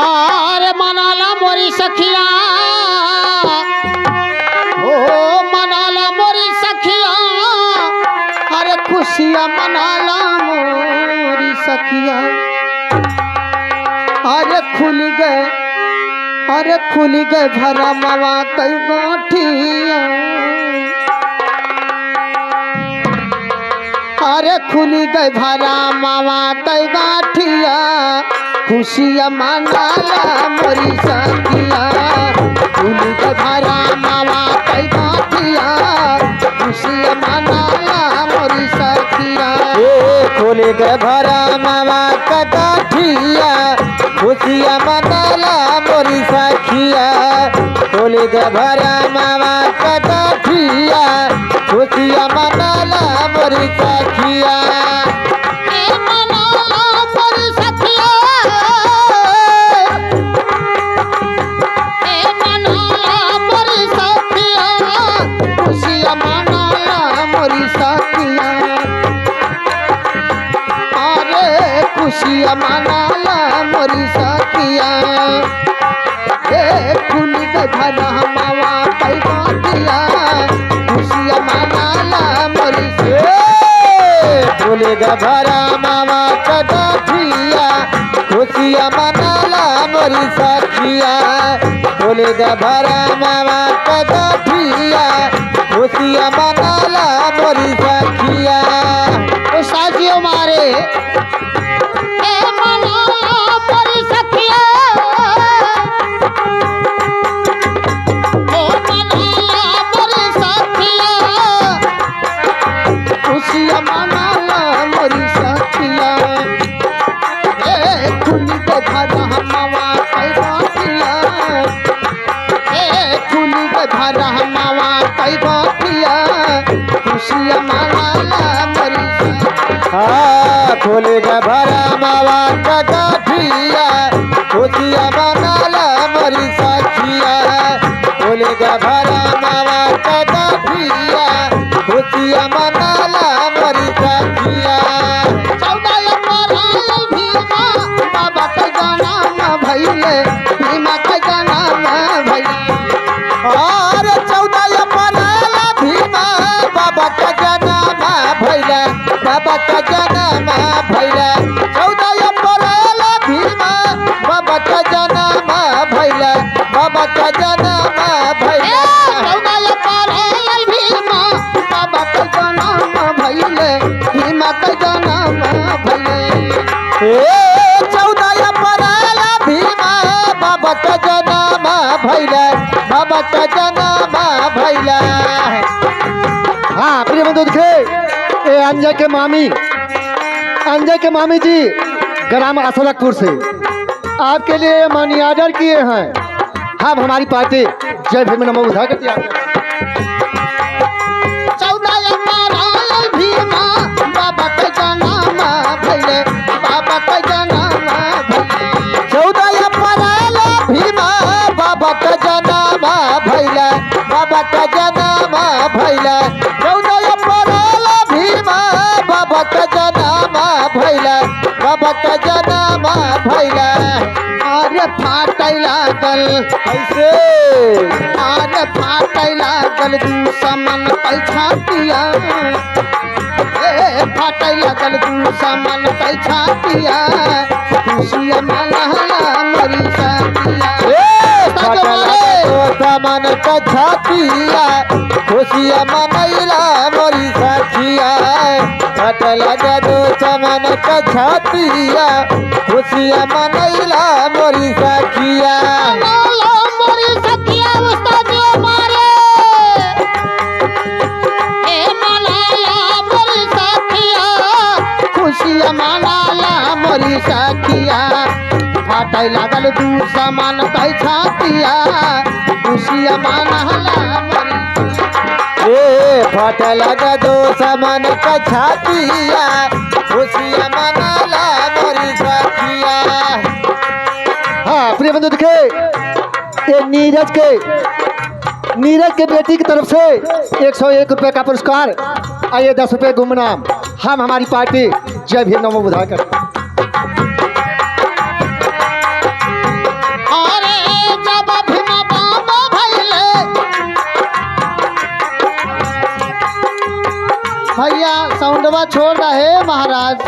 अरे मनाला मोरी सखिया ओ मनाला मोरी सखिया अरे खुशियाँ मनाला मोरी सखिया अरे खुल गए भरा मावा कई गाठिया अरे खुल गए भरा मावा कई गाठिया खुशियाँ मनाला मोरी सखिया खुल गए भरा मावा कई गाठिया खुशियाँ मनाला मोरी सखिया खुल गए भरा मावा का गाठिया खुशियाँ मनाला मोरी सखिया खुल गए भरा मावा का गाठिया खुशियाँ मनाला मोरी सखिया खुशियाँ मनाला मोरी सखिया खुल गए भरा मावा कई गाठिया खुशियाँ मनाला मोरी खुल गए भरा मावा का गाठिया खुशियाँ मनाला मोरी सखिया खुल गए भरा मावा का गाठिया खुशियाँ मनाला मोरी सखिया तो साजियो मारे खुल गए भरा मावा का गाठिया खुशियाँ मनाला मोरी सखिया खुल गए भरा मावा का गाठिया खुशियाँ मनाला मोरी सखिया बाबा का गाना भैले भीमा का गाना भैले और 14 मनाला भीमा बाबा का जन्म भैला बाबा का जन्म भैला 14 मनाला भीमा बाबा का जन्म भैला बाबा का जन्म भैला भीमा बाबा का गाना भैले भीमा का गाना भैले 14 मनाला भीमा बाबा का जन्म भैला बाबा का जन्म भैला। हाँ प्रिय बंधु देखे ये अंजय के मामी जी ग्राम असलकपुर से आपके लिए मनी ऑर्डर किए हैं। हम हमारी पार्टी जय भीम नमो बुद्धाय करती है। भीमा बाबा का गाना भैले बाबा का गाना भैले 14 मनाला भीमा बाबा का जन्म भैला बाबा का जन्म भैला 14 मनाला भीमा बाबा का जन्म भैला बाबा का जन्म भैला। अरे फाटै लागल कैसे अरे फाटै लागल दुश्मन पैछातिया फाटै लागल दुश्मन पैछातिया खुशियाँ मनाला मोरी सखिया मन का छातिया खुशियाँ मनैला मोरी सखिया फट लगा दुश्मन का छातिया खुशियाँ मनैला मोरी सखिया मोरी सखिया उस्तादियों मारे मनाला मोरी सखिया खुशियाँ मनाला मोरी सखिया फाटै लागल दुश्मन पैछातिया खुशियाँ मनाला मोरी फट लगा दुश्मन का छातिया खुशियाँ मनाला मोरी सखिया। हाँ प्रिय बंधु देखे ये नीरज के बेटी की तरफ से 101 रुपये का पुरस्कार आइए 10 रुपये गुमनाम। हम हमारी पार्टी जय भीम नमो बुद्धाय करते हैं। भैया साउंडवा छोड़ रहे महाराज।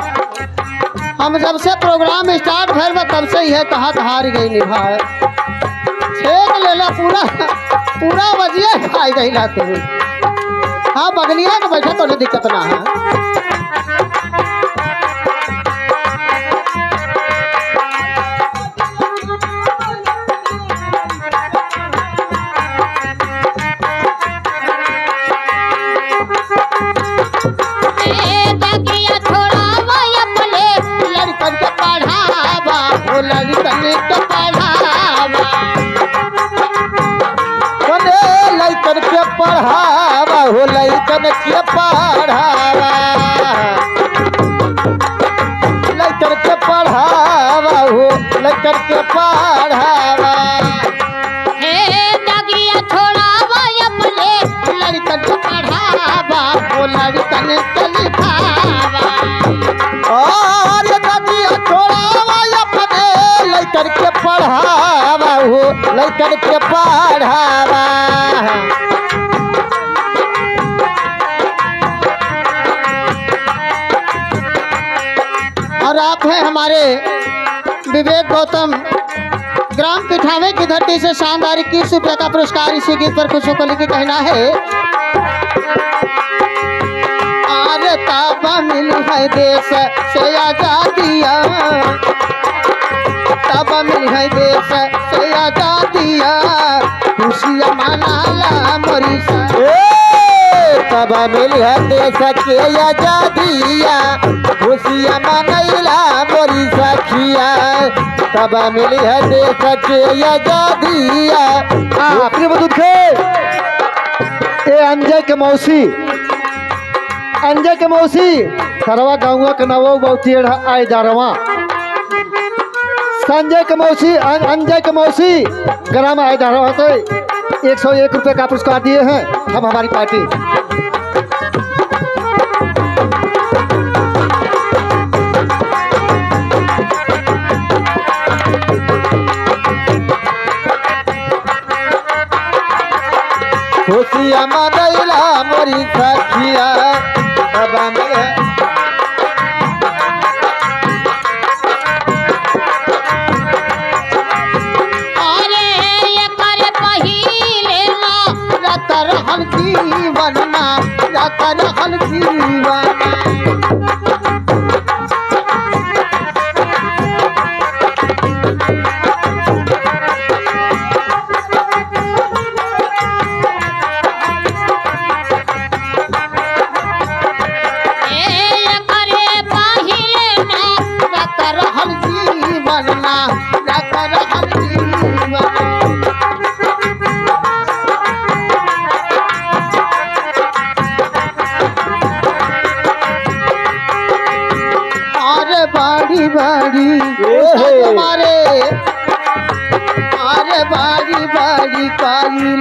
हम जब से प्रोग्राम स्टार्ट भर बा तब से यह कहा हार गई निभाए छेक लेला पूरा पूरा बजिया खाई गई ला तू। हाँ बगलिया के बैठा तो दिक्कत ना है। लड़कन के पढ़ावा हो लड़कन के पढ़ावा कने लइकन के पढ़ावा हो लइकन के पढ़ावा लइकन के पढ़ावा हो लइकन के पढ़ावा हे दगिया छोड़ावा अपने लड़कन के पढ़ावा हो लड़कन के लिखावा। और दगिया छोड़ावा अपने लइकन के पढ़ावा हो लइकन के पढ़ावा। और आप हैं हमारे विवेक गौतम ग्राम पिठावे की धरती से शानदार 21 रुपये का पुरस्कार इसी गीत पर खुशों को लेकर कहना है। आरे ताबा मिल है देश से आजादिया ताबा मिल है देश से आजादिया खुशियाँ मनाला मोरी तब मिल देश के आजादिया खुशियाँ मनैला मोरी सखिया तब मिल देश के आजादिया। अपने बदूत खे ए अंजय के मौसी सरवा गाँव के नवो बहुती आए जा रहा संजय के मौसी अंजय के मौसी ग्राम आए जा रहा तो 101 रुपये का पुरस्कार दिए हैं हम हमारी पार्टी। खुशियाँ मनैला मोरी सखिया तब मिल रहल जीवनमा रहल जीवनमा रहल जीवनमा रहल जीवनमा। बाड़ी बाड़ी हमारे अरे बाड़ी बाड़ी काली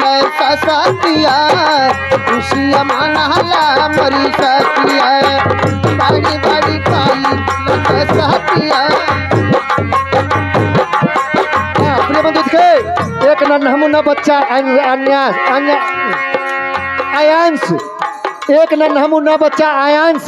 सतिया खुशियाँ मनाला मरी सतिया बाड़ी बाड़ी काली सतिया। अपने बंधु थे एक नन्हा बच्चा आयांश एक नन्हा बच्चा आयांश